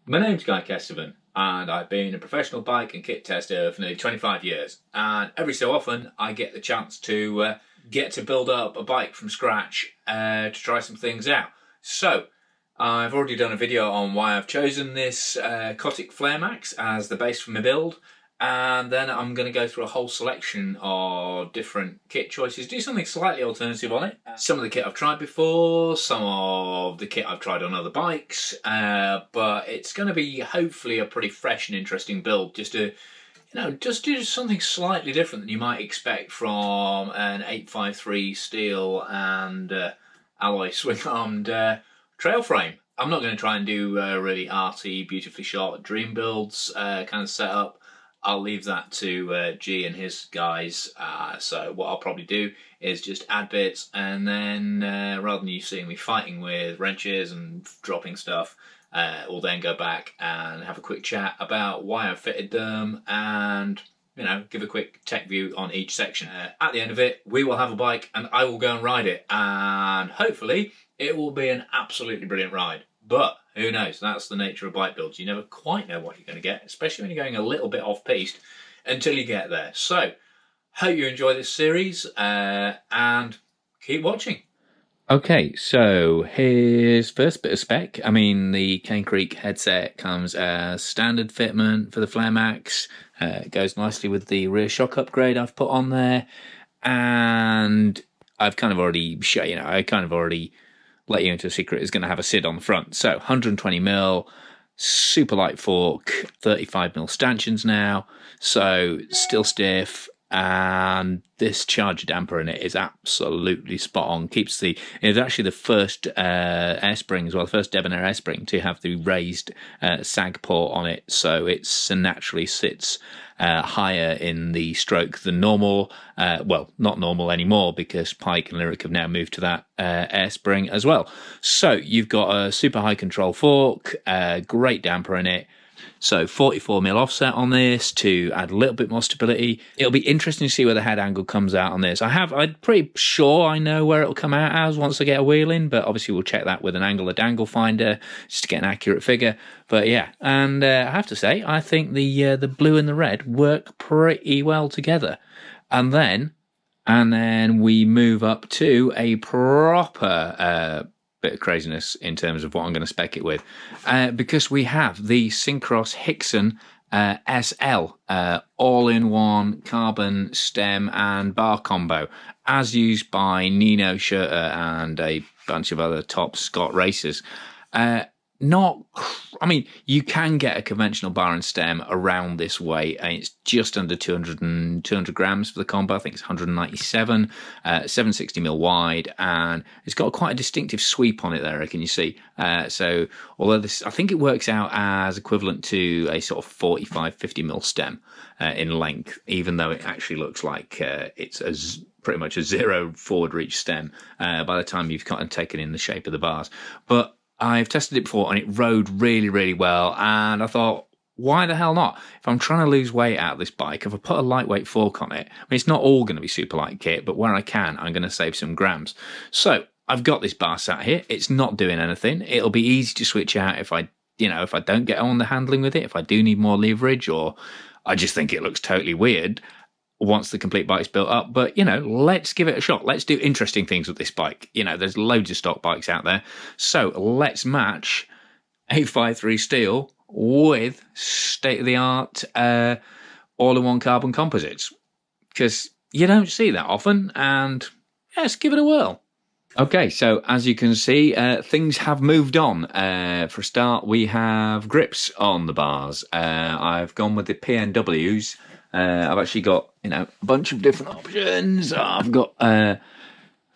My name's Guy Kesterman, and I've been a professional bike and kit tester for nearly 25 years. And every so often, I get the chance to get to build up a bike from scratch to try some things out. So, I've already done a video on why I've chosen this Cotic FlareMax as the base for my build. And then I'm going to go through a whole selection of different kit choices, do something slightly alternative on it. Some of the kit I've tried before, some of the kit I've tried on other bikes, but it's going to be hopefully a pretty fresh and interesting build, just to, just do something slightly different than you might expect from an 853 steel and alloy swing-armed trail frame. I'm not going to try and do really arty, beautifully shot dream builds kind of setup. I'll leave that to G and his guys. So what I'll probably do is just add bits, and then rather than you seeing me fighting with wrenches and dropping stuff, we'll then go back and have a quick chat about why I've fitted them and, give a quick tech view on each section. At the end of it, we will have a bike and I will go and ride it, and hopefully it will be an absolutely brilliant ride. But who knows? That's the nature of bike builds. You never quite know what you're going to get, especially when you're going a little bit off-piste until you get there. So, hope you enjoy this series and keep watching. Okay, so here's first bit of spec. The Cane Creek headset comes as standard fitment for the FlareMax. It goes nicely with the rear shock upgrade I've put on there. And I've kind of already let you into a secret. Is going to have a SID on the front. So 120mm, super light fork, 35mm stanchions now. So still stiff, and this charger damper in it is absolutely spot on. It's actually the first air spring as well, the first Debonair air spring to have the raised sag port on it. So it naturally sits higher in the stroke than normal. Well, not normal anymore because Pike and Lyric have now moved to that air spring as well. So you've got a super high control fork, great damper in it. So 44mm offset on this to add a little bit more stability. It'll be interesting to see where the head angle comes out on this. I'm pretty sure I know where it'll come out as once I get a wheel in, but obviously we'll check that with an angle of dangle finder just to get an accurate figure. But yeah, and I have to say, I think the blue and the red work pretty well together. And then we move up to a proper bit of craziness in terms of what I'm going to spec it with, because we have the Syncros Hickson SL all-in-one carbon stem and bar combo, as used by Nino Schurter and a bunch of other top Scott racers. You can get a conventional bar and stem around this weight, and it's just under 200 grams for the combo. I think it's 197, 760mm wide, and it's got quite a distinctive sweep on it there, can you see? So although this, I think it works out as equivalent to a sort of 45-50mm stem in length, even though it actually looks like it's pretty much a zero forward reach stem by the time you've cut and taken in the shape of the bars. But I've tested it before and it rode really, really well, and I thought, why the hell not? If I'm trying to lose weight out of this bike, if I put a lightweight fork on it, it's not all going to be super light kit, but where I can, I'm going to save some grams. So I've got this bar sat here. It's not doing anything. It'll be easy to switch out if I don't get on the handling with it, if I do need more leverage, or I just think it looks totally weird once the complete bike's built up. But, let's give it a shot. Let's do interesting things with this bike. There's loads of stock bikes out there. So let's match 853 steel with state-of-the-art all-in-one carbon composites, because you don't see that often, and let's give it a whirl. Okay, so as you can see, things have moved on. For a start, we have grips on the bars. I've gone with the PNWs. I've actually got, a bunch of different options. I've got, I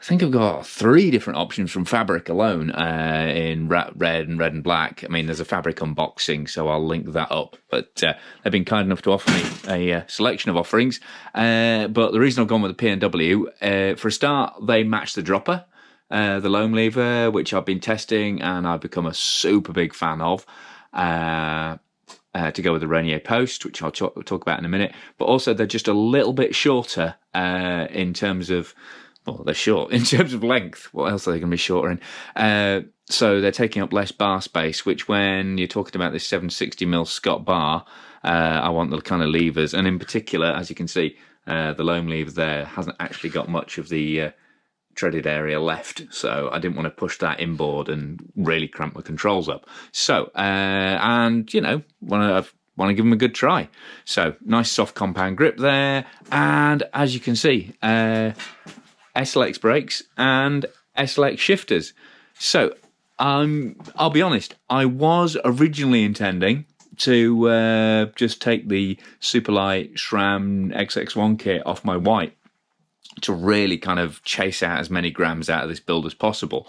think I've got 3 different options from Fabric alone, in red and black. There's a Fabric unboxing, so I'll link that up. But they've been kind enough to offer me a selection of offerings. But the reason I've gone with the PNW, for a start, they match the dropper, the loam lever, which I've been testing and I've become a super big fan of. To go with the Renier post, which I'll talk about in a minute. But also they're just a little bit shorter in terms of, well, they're short in terms of length. What else are they going to be shorter in? so they're taking up less bar space, which when you're talking about this 760mm Scott bar, I want the kind of levers. And in particular, as you can see, the loam lever there hasn't actually got much of the treaded area left. So I didn't want to push that inboard and really cramp my controls up. So, and, you know, want to give them a good try. So nice soft compound grip there. And as you can see, SLX brakes and SLX shifters. So I'll be honest, I was originally intending to just take the Superlight SRAM XX1 kit off my white to really kind of chase out as many grams out of this build as possible.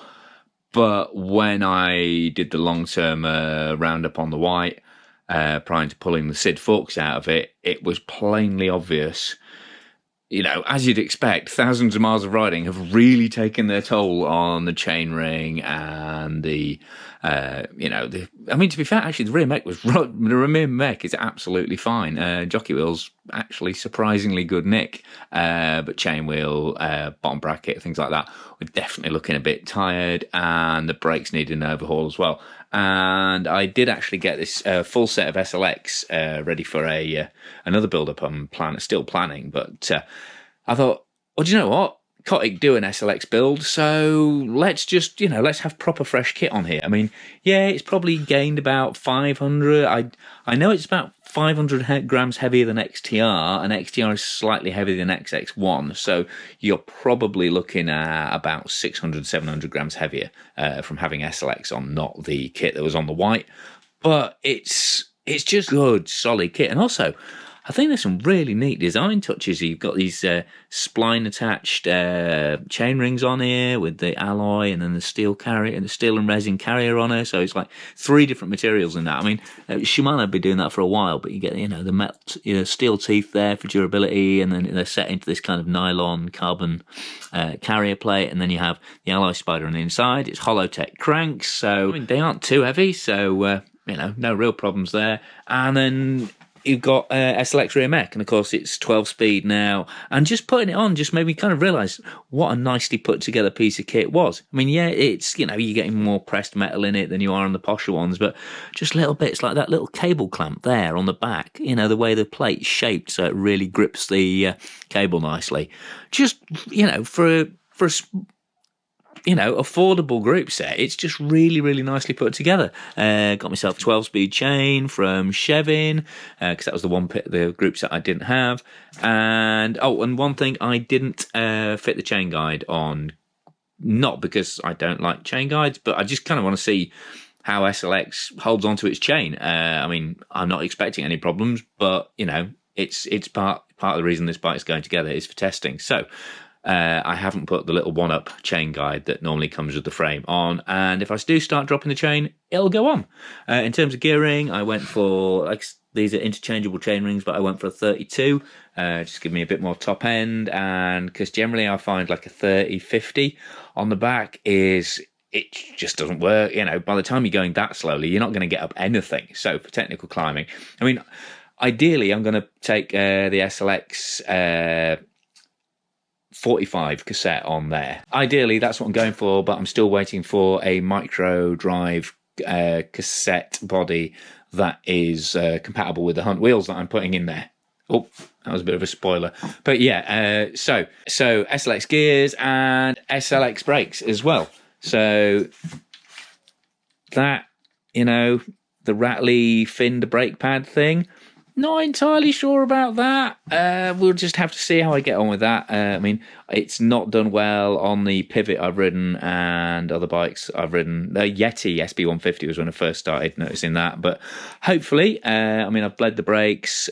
But when I did the long-term roundup on the white, prior to pulling the SID forks out of it, it was plainly obvious. You know, as you'd expect, thousands of miles of riding have really taken their toll on the chainring and the, I mean, to be fair, actually, the rear mech is absolutely fine. Jockey wheel's actually surprisingly good nick, but chain wheel, bottom bracket, things like that, we're definitely looking a bit tired, and the brakes needed an overhaul as well. And I did actually get this full set of SLX ready for another build-up I'm still planning. But I thought, well, do you know what? Cotic do an SLX build, so let's just, let's have proper fresh kit on here. I mean, yeah, it's probably gained about 500. I know it's about 500 grams heavier than XTR, and XTR is slightly heavier than XX1, so you're probably looking at about 600, 700 grams heavier from having SLX on, not the kit that was on the white. But it's just good, solid kit. And also, I think there's some really neat design touches. You've got these spline attached chain rings on here with the alloy, and then the steel carrier and the steel and resin carrier on her. So it's like 3 different materials in that. I mean, Shimano have been doing that for a while, but you get the metal, steel teeth there for durability, and then they're set into this kind of nylon carbon carrier plate, and then you have the alloy spider on the inside. It's Holotech cranks, so I mean, they aren't too heavy, so no real problems there. And then you've got SLX rear mech, and of course it's 12 speed now, and just putting it on just made me kind of realise what a nicely put together piece of kit was. I mean, yeah, it's, you're getting more pressed metal in it than you are on the posher ones, but just little bits like that little cable clamp there on the back, the way the plate's shaped so it really grips the cable nicely. Just, for affordable group set, it's just really, really nicely put together. Got myself a 12-speed chain from Chevin, because that was the group set I didn't have. And one thing, I didn't fit the chain guide on, not because I don't like chain guides, but I just kind of want to see how SLX holds onto its chain. I mean, I'm not expecting any problems, but, it's part of the reason this bike's going together is for testing. So, I haven't put the little one-up chain guide that normally comes with the frame on, and if I do start dropping the chain, it'll go on. In terms of gearing, I went for, these are interchangeable chain rings, but I went for a 32, just give me a bit more top end, and because generally I find like a 30-50 on the back it just doesn't work. By the time you're going that slowly, you're not going to get up anything. So for technical climbing, I mean, ideally I'm going to take the SLX 45 cassette on there. Ideally, that's what I'm going for, but I'm still waiting for a micro drive cassette body that is compatible with the Hunt wheels that I'm putting in there. Oh, that was a bit of a spoiler. But yeah, so SLX gears and SLX brakes as well. So that, the rattly finned brake pad thing, not entirely sure about that. We'll just have to see how I get on with that. I mean, it's not done well on the Pivot I've ridden and other bikes I've ridden. The Yeti SB150 was when I first started noticing that. But hopefully, I've bled the brakes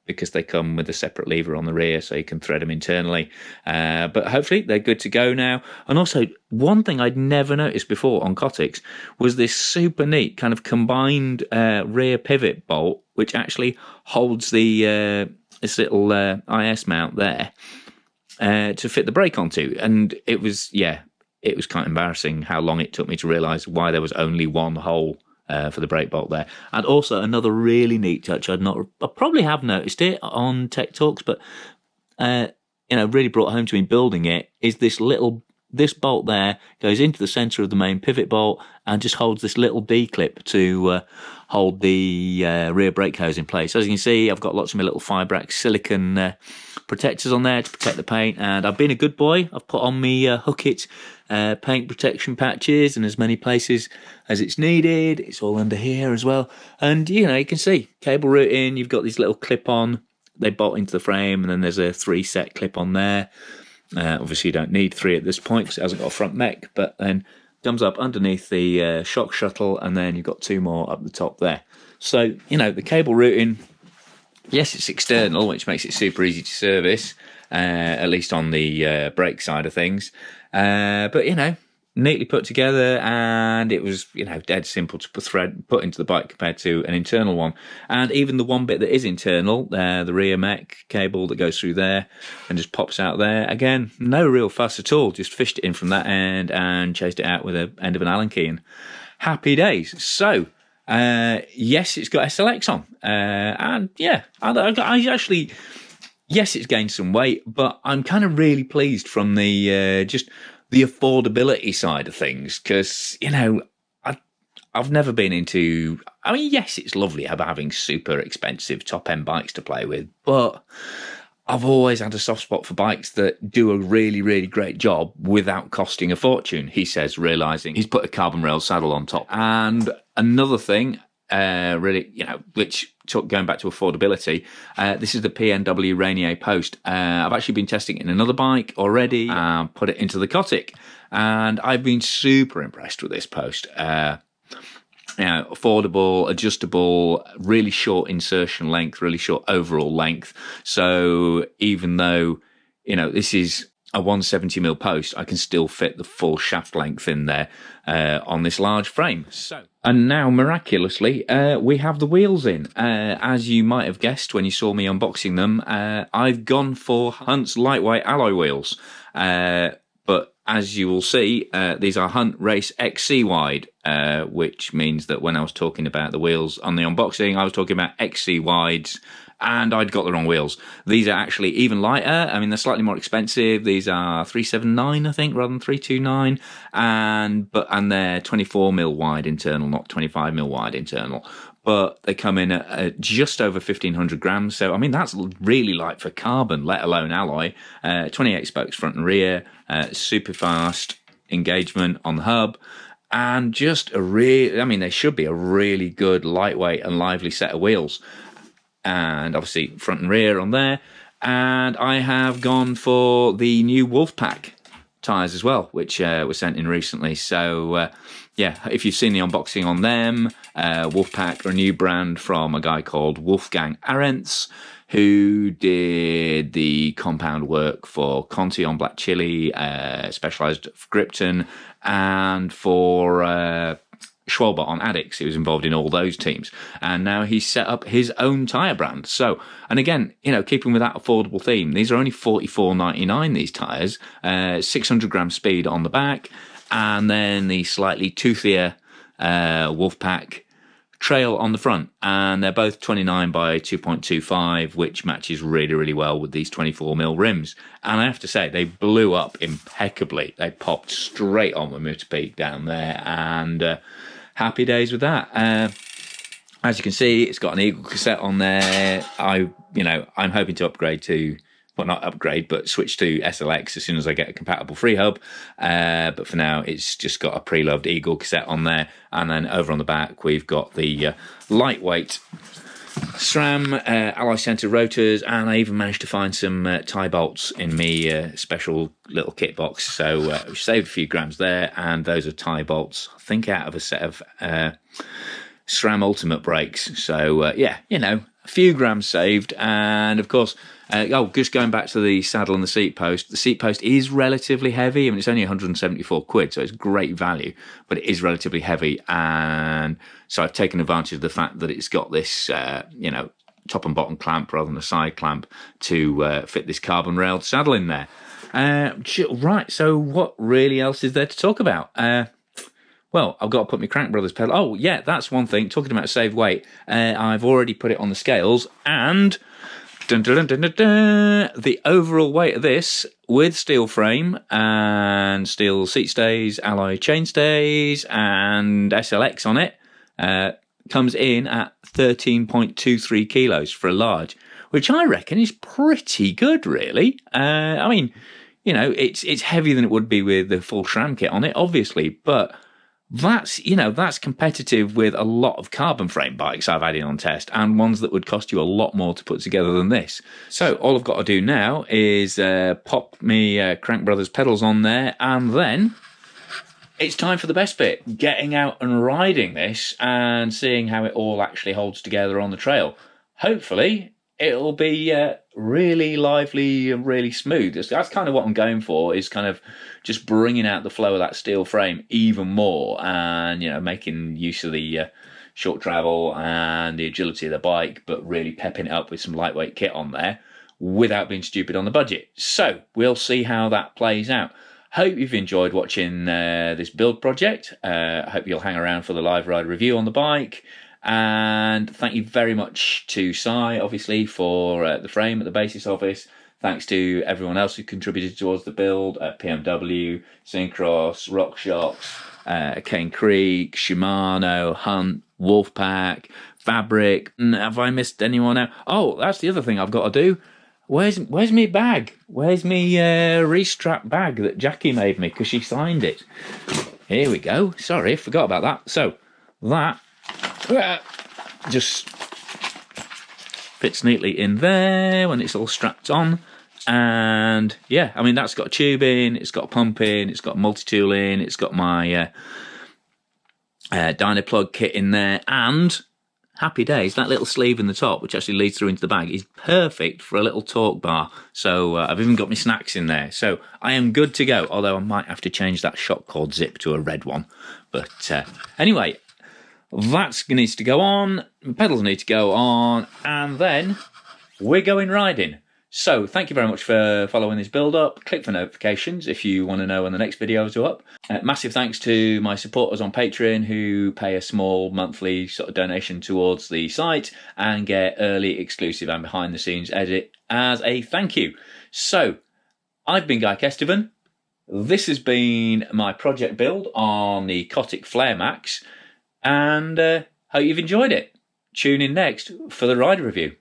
because they come with a separate lever on the rear, so you can thread them internally. But hopefully, they're good to go now. And also, one thing I'd never noticed before on Cotics was this super neat kind of combined rear pivot bolt, which actually holds the this little IS mount there to fit the brake onto. And it was kind of embarrassing how long it took me to realise why there was only one hole for the brake bolt there. And also another really neat touch, I probably have noticed it on Tech Talks, but really brought home to me building it, is this little this bolt there goes into the centre of the main pivot bolt and just holds this little D-clip to hold the rear brake hose in place. As you can see, I've got lots of my little Fibrex silicone protectors on there to protect the paint, and I've been a good boy. I've put on me Hook-It paint protection patches in as many places as it's needed. It's all under here as well, and you can see cable routing. You've got these little clip-on, they bolt into the frame, and then there's a 3-set clip-on there. Obviously you don't need 3 at this point because it hasn't got a front mech, but then comes up underneath the shock shuttle, and then you've got 2 more up the top there. So the cable routing, yes, it's external, which makes it super easy to service, at least on the brake side of things. But neatly put together, and it was dead simple to put into the bike compared to an internal one. And even the one bit that is internal, the rear mech cable that goes through there and just pops out there, again, no real fuss at all. Just fished it in from that end and chased it out with the end of an Allen key, and happy days. So yes, it's got SLX on, and yeah, I actually, yes, it's gained some weight, but I'm kind of really pleased from the just the affordability side of things, because I've never been into, I mean, yes, it's lovely having super expensive top end bikes to play with, but I've always had a soft spot for bikes that do a really, really great job without costing a fortune, he says, realising he's put a carbon rail saddle on top. And another thing, really, which going back to affordability, this is the PNW Rainier Post. I've actually been testing it in another bike already, put it into the Cotic, and I've been super impressed with this post. Affordable, adjustable, really short insertion length, really short overall length. So even though, this is a 170mm post, I can still fit the full shaft length in there on this large frame. And now, miraculously, we have the wheels in. As you might have guessed when you saw me unboxing them, I've gone for Hunt's lightweight alloy wheels. But as you will see, these are Hunt Race XC wide, which means that when I was talking about the wheels on the unboxing, I was talking about XC wides, and I'd got the wrong wheels. These are actually even lighter. I mean, they're slightly more expensive. These are 379, I think, rather than 329, and they're 24mm wide internal, not 25mm wide internal. But they come in at just over 1,500 grams. So, I mean, that's really light for carbon, let alone alloy. 28 spokes front and rear, super fast engagement on the hub, and just they should be a really good, lightweight and lively set of wheels. And obviously front and rear on there. And I have gone for the new Wolfpack tyres as well, which were sent in recently. So, yeah, if you've seen the unboxing on them, Wolfpack are a new brand from a guy called Wolfgang Arendts, who did the compound work for Conti on Black Chili, specialised for Gripton, and for Schwalbert on Addicts. He was involved in all those teams, and now he's set up his own tyre brand. So, and again, keeping with that affordable theme, these are only $44.99, these tyres, 600 gram speed on the back, and then the slightly toothier Wolfpack trail on the front, and they're both 29 by 2.25, which matches really, really well with these 24mm rims. And I have to say, they blew up impeccably. They popped straight on the motor peak down there, and happy days with that. As you can see, it's got an Eagle cassette on there. I'm hoping to upgrade to, well, not upgrade, but switch to SLX as soon as I get a compatible free hub. But for now, it's just got a pre-loved Eagle cassette on there. And then over on the back, we've got the lightweight SRAM alloy center rotors, and I even managed to find some tie bolts in me special little kit box. So we saved a few grams there, and those are tie bolts, I think, out of a set of SRAM Ultimate brakes. So yeah, a few grams saved. And of course, just going back to the saddle and the seat post. The seat post is relatively heavy. I mean, it's only 174 quid, so it's great value, but it is relatively heavy. And so I've taken advantage of the fact that it's got this, top and bottom clamp rather than a side clamp to fit this carbon railed saddle in there. Right, so what really else is there to talk about? Well, I've got to put my Crank Brothers pedal. Oh, yeah, that's one thing. Talking about save weight, I've already put it on the scales, and Dun, dun, dun, dun, dun. The overall weight of this, with steel frame and steel seat stays, alloy chain stays, and SLX on it, comes in at 13.23 kilos for a large, which I reckon is pretty good, really. I mean, you know, it's heavier than it would be with the full SRAM kit on it, obviously, but that's, you know, that's competitive with a lot of carbon frame bikes I've had in on test, and ones that would cost you a lot more to put together than this. So all I've got to do now is pop me Crank Brothers pedals on there, and then it's time for the best bit, getting out and riding this and seeing how it all actually holds together on the trail. Hopefully it'll be really lively and really smooth. That's kind of what I'm going for, is kind of just bringing out the flow of that steel frame even more, and, you know, making use of the short travel and the agility of the bike, but really pepping it up with some lightweight kit on there without being stupid on the budget. So we'll see how that plays out. Hope you've enjoyed watching this build project. Hope you'll hang around for the live ride review on the bike. And thank you very much to Si, obviously, for the frame at the basis office. Thanks to everyone else who contributed towards the build, PMW, Syncross, RockShox, Cane Creek, Shimano, Hunt, Wolfpack, Fabric. Have I missed anyone out? Oh, that's the other thing I've got to do. Where's me bag? Where's me Restrap bag that Jackie made me because she signed it? Here we go. Sorry, forgot about that. So that just fits neatly in there when it's all strapped on. And yeah, I mean, that's got a tube in, it's got a pump in, it's got a multi-tool in, it's got my dyno plug kit in there, and happy days, that little sleeve in the top, which actually leads through into the bag, is perfect for a little torque bar. So I've even got my snacks in there. So I am good to go, although I might have to change that shock cord zip to a red one. But anyway, that needs to go on, the pedals need to go on, and then we're going riding. So thank you very much for following this build up. Click for notifications if you want to know when the next videos are up. Massive thanks to my supporters on Patreon who pay a small monthly sort of donation towards the site and get early, exclusive and behind the scenes edit as a thank you. So I've been Guy Kestevan. This has been my project build on the Cotic FlareMax, and hope you've enjoyed it. Tune in next for the rider review.